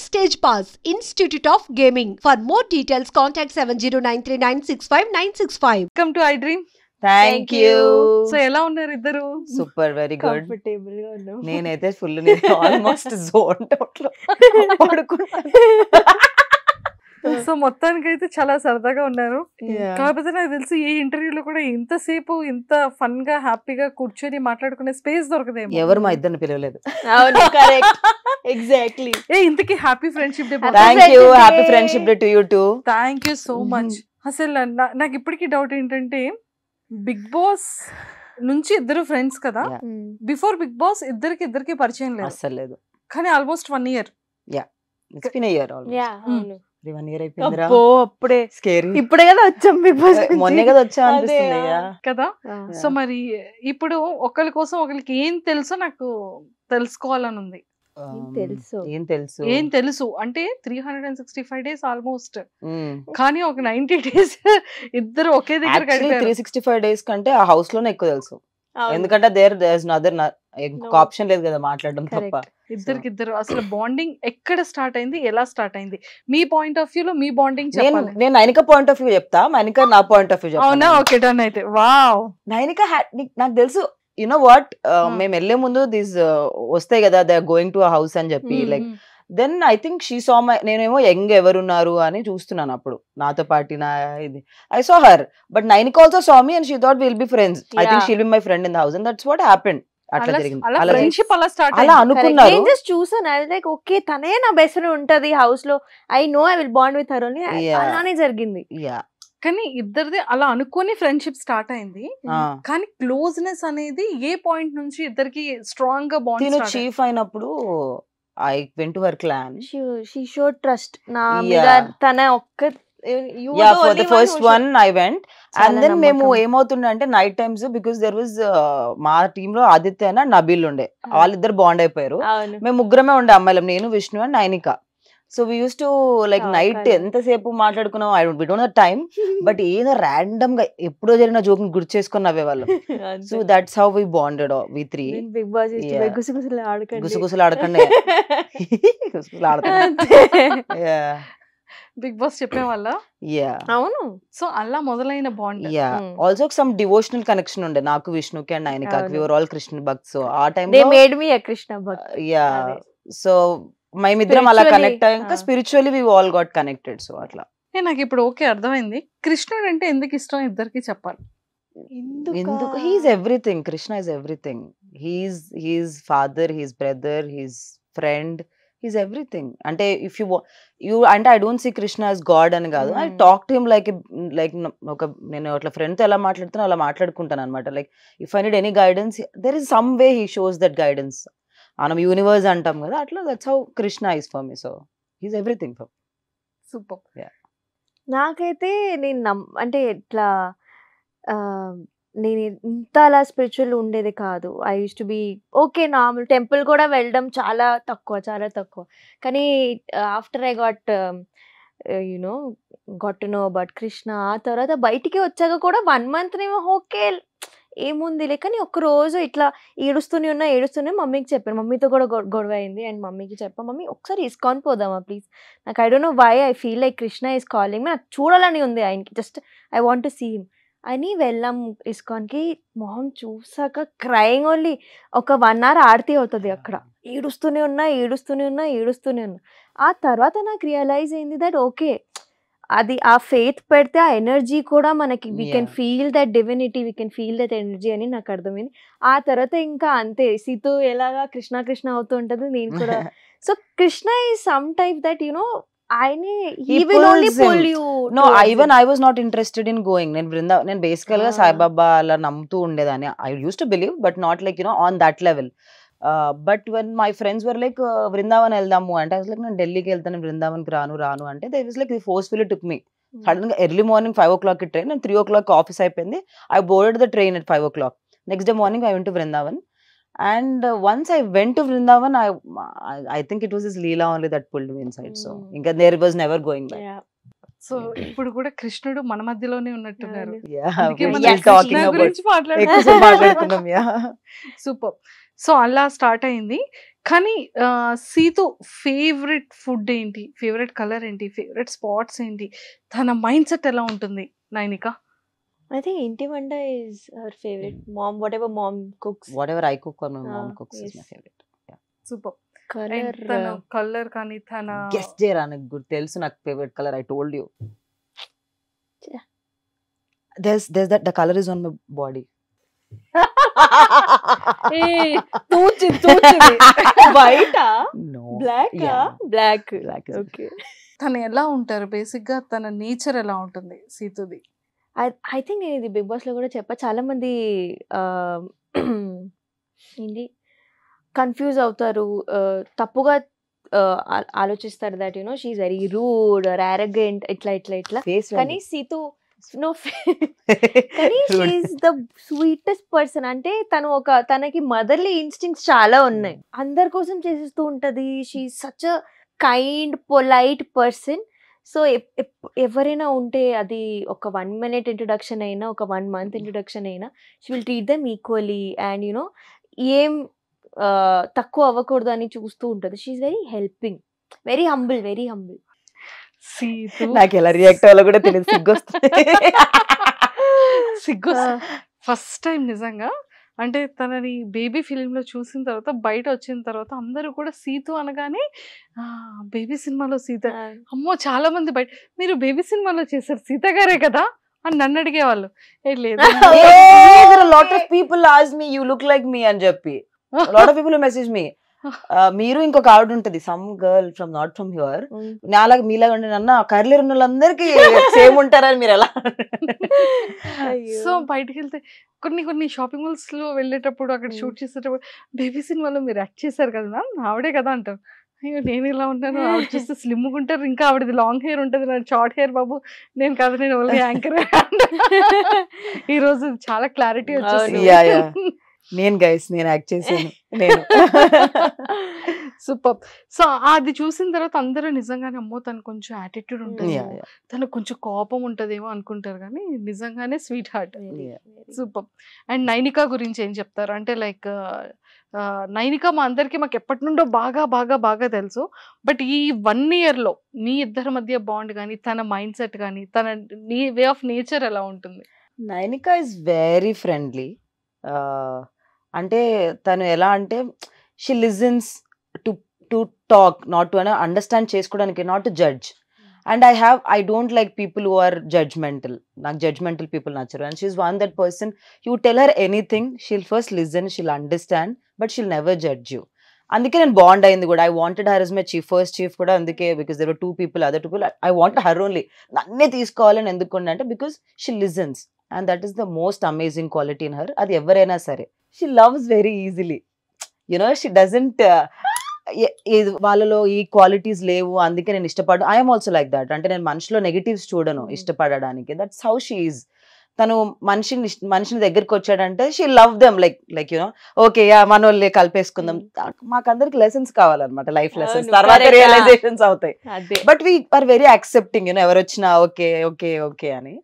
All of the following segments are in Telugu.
Backstage Pass, Institute of Gaming. For more details, contact 7093965965. Welcome to I dream. Thank you so ఎలా ఉన్నారు ఇద్దరు? Super very good. కంఫర్టబుల్ గా ఉన్నాం. నేనైతే ఫుల్ ఆల్మోస్ట్ జోన్ అవుట్ లో పడుకున్నాను. సో మొత్తానికి అయితే చాలా సరదాగా ఉన్నారు. Yeah. కాకపోతే నాకు తెలిసి ఏ ఇంటర్వ్యూలో కూడా ఇంతసేపు ఇంత ఫన్ గా హ్యాపీగా కూర్చొని మాట్లాడుకునే స్పేస్ దొరకదేమో. ఎవరు మా ఇద్దరిని పిలవలేదు. అవును, కరెక్ట్, ఎగ్జాక్ట్లీ. ఇంతకీ happy friendship day. Thank you. Happy friendship day to you two. Thank you so much. అసలు నాకు ఇప్పటికీ డౌట్ ఏంటంటే, బిగ్ బాస్ నుంచి ఇద్దరు ఫ్రెండ్స్ కదా, బిఫోర్ బిగ్ బాస్ ఇద్దరికి పరిచయం లేదు అస్సలు లేదు. కానీ almost 1 year. It's been a year almost. Yeah, అవును. 1 year అయిపోయిందిరా. అబ్బో, అప్పుడే స్కేరీ. ఇప్పుడే కదా వచ్చాం బిగ్ బాస్. మొన్నే కదా వచ్చా అనిపిస్తుంది. కదా. సో మరి ఇప్పుడు ఒకరి కోసం ఒకరికి ఏం తెలుసో నాకు తెలుసుకోవాలని ఉంది. ఏం తెలుసు అంటే 365 days ఆల్మోస్ట్, కానీ ఒక 90 days ఇద్దరు ఒకే దగ్గర గడిపారు. 365 days కంటే ఆ హౌస్ లోనే ఎక్కువ తెలుసు. ఎందుకంటే దేర్ ఇస్ నదర్ ఇంకొక ఆప్షన్ లేదు కదా మాట్లాడడం తప్ప. ఇద్దరు అసలు బాండింగ్ ఎక్కడ స్టార్ట్ అయింది, ఎలా స్టార్ట్ అయింది? మీ పాయింట్ ఆఫ్ వ్యూ లో మీ బాండింగ్ చెప్పాలి. నేను నైనిక పాయింట్ ఆఫ్ వ్యూ చెప్తా, నైనిక నా పాయింట్ ఆఫ్ వ్యూ చెప్తా. అవునా? ఓకే, డన్ అయితే. వావ్, నైనిక నాకు తెలుసు. యు నో వాట్, మేము వెళ్లే ముందు దీస్ వస్తాయి కదా, they are going to a house అని చెప్పి, like then I think she saw my, నేనేమో యంగ్ ఎవరున్నారు అని చూస్తున్నాను అప్పుడు నాతో పాటు నా ఇది. I saw her, but Nainika also saw me and she thought will be friends. I think she'll be my friend in the house and that's what happened. అట్లా జరిగింది. అలా అనుకున్నారు. నేను జస్ట్ చూసాను, ఐ వాజ్ లైక్ ఓకే, తనే నా బెస్ట్ ఫ్రెండ్ ఉంటది హౌస్ లో, I know I will bond with her only. అలానే జరిగింది. కానీ ఇద్దరిది అలా అనుకోని ఫ్రెండ్షిప్ స్టార్ట్ అయింది. కానీ క్లోజ్నెస్ అనేది ఏ పాయింట్ నుంచి ఇద్దరికి స్ట్రాంగ్ గా బాండ్? చీఫ్ అయినప్పుడు I went to her clan. She showed trust. నా మీద తన ఒక్క for the first one I went, and then మేము ఏమవుతుండే night times, because there was మా టీమ్ లో ఆదిత్య అండ్ నబీల్ ఉండే, వాళ్ళిద్దరు బాండ్ అయిపోయారు. మేము ముగ్గురమే ఉండే అమ్మాయిలం, నేను, Vishnu and Nainika. So we use to like night ఎంతసేపు మాట్లాడుకున్నాం, we don't know time, but ఏదో ర్యాండమ్ గా ఎప్పుడో జరిగిన జోక్ గుర్తు చేసుకుని నవ్వేవాళ్ళం. So that's how we bonded we three. Bigg Boss గుసగుసలు ఆడకండి, గుసగుసలు ఆడకండి, గుసగుసలు ఆడకండి. బిగ్ బాస్ చెప్పే వాళ్ళ. అవును. సో అలా మొదలైన bond. Also some devotional connection ఉండే నాకు, విష్ణుకి అండ్ నైనికాకి. We were all Krishna bhakt. So ఆ time they made me a Krishna bhakt. So మేమిద్దరం అలా కనెక్ట్ అయ్యాక spiritually we all got connected. So అట్లా నాకు ఇప్పుడు ఓకే అర్థమైంది. కృష్ణుడు అంటే ఎందుకు ఇష్టం ఇద్దరికి చెప్పాలి. ఎందుకు? He's everything. Krishna is everything. He's father, he's brother, he's friend, he's everything. అంటే ఇఫ్ యూ అంటే I don't see Krishna as God అని కాదు. I talk to him like ఒక నేను అట్లా ఫ్రెండ్ తో ఎలా మాట్లాడుతున్నా అలా మాట్లాడుకుంటాను అనమాట. Like if I need any guidance, there is some way he shows that guidance. మనం యూనివర్స్ అంటాం కదా, అట్లా that's how Krishna is for me. So he's everything for. Super. నాకైతే నేను అంటే ఇట్లా నేను ఇంత అలా స్పిరిచువల్ ఉండేది కాదు. I use to be okay normal, temple కూడా వెళ్ళడం చాలా తక్కువ. కానీ after I got to know about Krishna, ఆ తర్వాత బయటికి వచ్చాక కూడా 1 month నేమో ఓకే ఏముందిలే. కానీ ఒక్కరోజు ఇట్లా ఏడుస్తూనే మమ్మీకి చెప్పాను. మమ్మీతో కూడా గొడవ అయింది అండ్ మమ్మీకి చెప్పా, మమ్మీ ఒకసారి ఇస్కాన్ పోదామా ప్లీజ్, నాకు I don't know why I feel like Krishna is calling me, నాకు చూడాలని ఉంది ఆయనకి, just I want to see him అని వెళ్ళాం ఇస్కాన్కి. మొహం చూసాక క్రైయింగ్ ఓన్లీ. ఒక 1 hour ఆరతి అవుతుంది అక్కడ, ఏడుస్తూనే ఉన్నా. ఆ తర్వాత నాకు రియలైజ్ అయింది దట్ ఓకే, అది ఆ ఫెయిత్ పెడితే ఆ ఎనర్జీ కూడా మనకి we can feel that divinity, we can feel that energy అని నాకు అర్థమైంది. ఆ తర్వాత ఇంకా అంతే, సీతు ఎలాగా కృష్ణ అవుతూ ఉంటుంది, నేను కూడా. So Krishna is some type that ఆయనే he will only pull you. No, even I was not interested in going. నేను బేసికల్ గా సాయిబాబా అలా నమ్ముతూ ఉండేదాన్ని. I used to believe, but not like on that level. But when my friends were like Vrindavan వెళ్దాము అంటే, I was like నేను ఢిల్లీకి వెళ్తాను, వృందావన్కి రాను అంటే, they was like they forcefully took me. Sudden గా ఎర్లీ మార్నింగ్ 5 o'clock ట్రైన్, నేను 3 o'clock ఆఫీస్ అయిపోయింది. I boarded the train at 5 o'clock. Next day morning I went to Vrindavan. And once I went to Vrindavan, I think it was this Leela only that pulled me inside. So inka there was never going back. So ఇప్పుడు కూడా కృష్ణుడు మన మధ్యలోనే ఉన్నట్టున్నారు. Sooper. సో అలా స్టార్ట్ అయింది. కానీ సీతు ఫేవరెట్ ఫుడ్ ఏంటి, ఫేవరెట్ కలర్ ఏంటి, ఫేవరెట్ స్పాట్స్ ఏంటి, తన మైండ్ సెట్ ఎలా ఉంటుంది నైనిక? I think ఇంటి వంట is her favorite. Mom, whatever mom cooks. Whatever I cook or my mom cooks is my Yes. favorite. Super. Color. తన కలర్ కానీ తన గెస్ చేయరా, నాకు గుర్తు తెలుసు నాకు favourite colour. I told you. Yeah. There's that the color is on my body. బయట No. Black Yeah. Black Black is okay. తను ఎలా ఉంటారు బేసిక్ గా, తన నేచర్ ఎలా ఉంటుంది సీతుది? ఐ థింక్ నేను ఇది బిగ్ బాస్ లో కూడా చెప్పా, చాలా మంది ఏంటి కన్ఫ్యూజ్ అవుతారు, తప్పుగా ఆలోచిస్తారు that you know she is very rude or arrogant ఇట్లా ఇట్లా ఇట్లా. Face కానీ సీతు నో, కానీ షీఈస్ ద స్వీటెస్ట్ పర్సన్. అంటే తనకి మదర్లీ ఇన్స్టింక్ట్స్ చాలా ఉన్నాయి, అందరి కోసం చేసేస్తూ ఉంటది. She such a kind polite person. So ఎవరైనా ఉంటే అది ఒక 1 minute ఇంట్రొడక్షన్ అయినా ఒక 1 month ఇంట్రొడక్షన్ అయినా she will treat them equally and you know ఏం తక్కువ అవ్వకూడదు అని చూస్తూ ఉంటుంది. She is very helping, very humble, very humble. సీతు నాకు ఎలా రియాక్ట్ అవ్వాలో కూడా తెలియదు, సిగ్గొస్తుంది. సిగ్గు ఫస్ట్ టైం నిజంగా. అంటే తనని బేబీ ఫిలింలో చూసిన తర్వాత, బయట వచ్చిన తర్వాత అందరూ కూడా సీతు అనగానే బేబీ సినిమాలో సీత, అమ్మో చాలా మంది బయట మీరు బేబీ సినిమాలో చేశారు సీత గారే కదా అని నన్ను అడిగేవాళ్ళు. ఏ లేదు, lot of people ask me you look like me అని చెప్పి, lot of people message me. మీరు ఇంకొక ఆవిడ ఉంటది, some girl from not from here, నాలాగా మీలాగా ఉండి నన్న కర్లీర్ ఉన్న వాళ్ళందరికీ సేమ్ ఉంటారని మీరు ఎలా. సో బయటకు వెళ్తే కొన్ని షాపింగ్ మాల్స్ లో వెళ్ళేటప్పుడు అక్కడ షూట్ చేసేటప్పుడు బేబీ సినిమాలో మీరు యాక్ట్ చేశారు కదా మ్యామ్, ఆవిడే కదా అంటారు. అయ్యో నేను ఇలా ఉంటాను, ఆవిడ చూస్తే స్లిమ్ ఉంటారు, ఇంకా ఆవిడది లాంగ్ హెయిర్ ఉంటుంది, నాకు షార్ట్ హెయిర్ బాబు, నేను కాదు నేను ఓన్లీ యాంకర్. ఈ రోజు చాలా క్లారిటీ వచ్చేసింది. నేను గైస్ నేను యాక్ట్ చేశాను నేను. సూపర్. సో అది చూసిన తర్వాత అందరూ నిజంగానే అమ్మో తను కొంచెం యాటిట్యూడ్ ఉంటుంది, తనకు కొంచెం కోపం ఉంటదేమో అనుకుంటారు, కానీ నిజంగానే sweet heart. Super. And Nainika గురించి ఏం చెప్తారు? అంటే లైక్ నైనిక మా అందరికి మాకు ఎప్పటి నుండో బాగా బాగా బాగా తెలుసు, బట్ ఈ 1 year లో మీ ఇద్దరి మధ్య బాండ్ కానీ తన మైండ్ సెట్ కానీ తన వే ఆఫ్ నేచర్ ఎలా ఉంటుంది? Nainika is very friendly. అంటే తను ఎలా అంటే she listens to talk, not to understand చేసుకోవడానికి, not to judge. And I don't like people who are judgmental. నాకు జడ్జ్మెంటల్ పీపుల్ నచ్చరు. And she's one that person, you tell her anything, she'll first listen, she'll understand, but she'll never judge you. అందుకే నేను బాండ్ అయింది కూడా. I wanted her is my first chief కూడా అందుకే, because there were 2 people, other 2 people. I want her only. నన్నే తీసుకోవాలని ఎందుకుండే అంటే because she listens. And that is the most amazing quality in her. అది ఎవరైనా సరే, she loves very easily, you know, she doesn't వాళ్ళలో ఈ క్వాలిటీస్ లేవు అందుకే నేను ఇష్టపడు. I'm also like that. అంటే నేను మనిషిలో నెగిటివ్స్ చూడను ఇష్టపడడానికి. That's how she is. తను మనిషిని దగ్గరికి వచ్చాడంటే she love them like you know okay మన వాళ్ళే కలిపేసుకుందాం. మాకందరికి లెసన్స్ కావాలన్నమాట, లైఫ్ లెసన్స్, తర్వాత రియలైజేషన్స్ అవుతాయి. But we are very accepting, you know ఎవరు వచ్చినా ఓకే ఓకే ఓకే అని.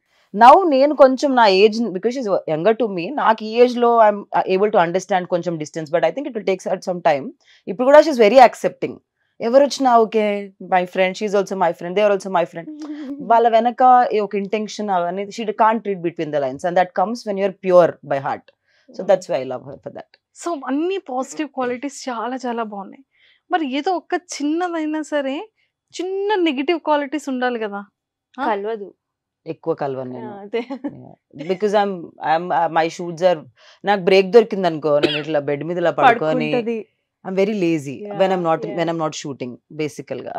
నౌ నేను కొంచెం నా age, because is younger to me, నాకు ఈ ఏజ్ లో ఐఎమ్ ఏబుల్ టు అండర్స్టాండ్ కొంచెం distance, but I think it will takes some time. ఇప్పుడు కూడా షీఈస్ వెరీ యాక్సెప్టింగ్. ఎవరు వచ్చినా okay my friend, she is also my friend, they are also my friend. వాళ్ళ వెనక ఒక ఇంటెన్షన్ అవన్నీ she can't read between the lines, and that comes when you are pure by heart. So that's why I love her for that. So అన్ని పాజిటివ్ క్వాలిటీస్ చాలా చాలా బాగున్నాయి. మరి ఏదో ఒక చిన్నదైనా సరే చిన్న నెగిటివ్ క్వాలిటీస్ ఉండాలి కదా? కలవదు, ఎక్కువ కలవను నేను. బికాజ్ మై షూట్స్ ఆర్, నాకు బ్రేక్ దొరికింది అనుకో, నేను ఇట్లా బెడ్ మీద ఇలా పడుకొని I'm very lazy when I'm not shooting. బేసికల్ గా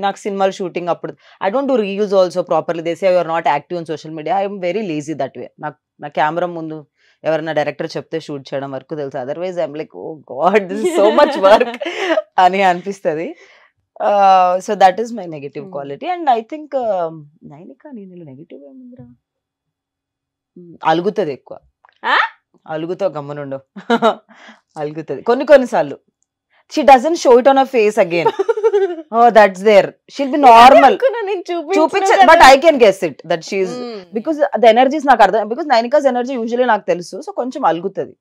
నాకు సినిమాలు షూటింగ్ అప్పుడు I don't do reels also properly. They say you are not active on social media. I'm very lazy that way. నాకు నా కెమెరా ముందు ఎవరైనా డైరెక్టర్ చెప్తే షూట్ చేయడం వరకు తెలుసు. Otherwise I'm like oh God this is so much work అని అనిపిస్తుంది. So that is my negative quality. And I think Nainika నేను నెగటివ్ ఏముందిరా, అలుగుతుంది ఎక్కువ. అలుగుతావు గమ్మునుండు, అలుగుతుంది కొన్నిసార్లు. She doesn't show it on her face again. Oh, that's there. She'll be normal. But I can guess it that she's because the energy is నాకు అర్థం. Because Nainika's energy usually నాకు తెలుసు. సో కొంచెం అలుగుతుంది.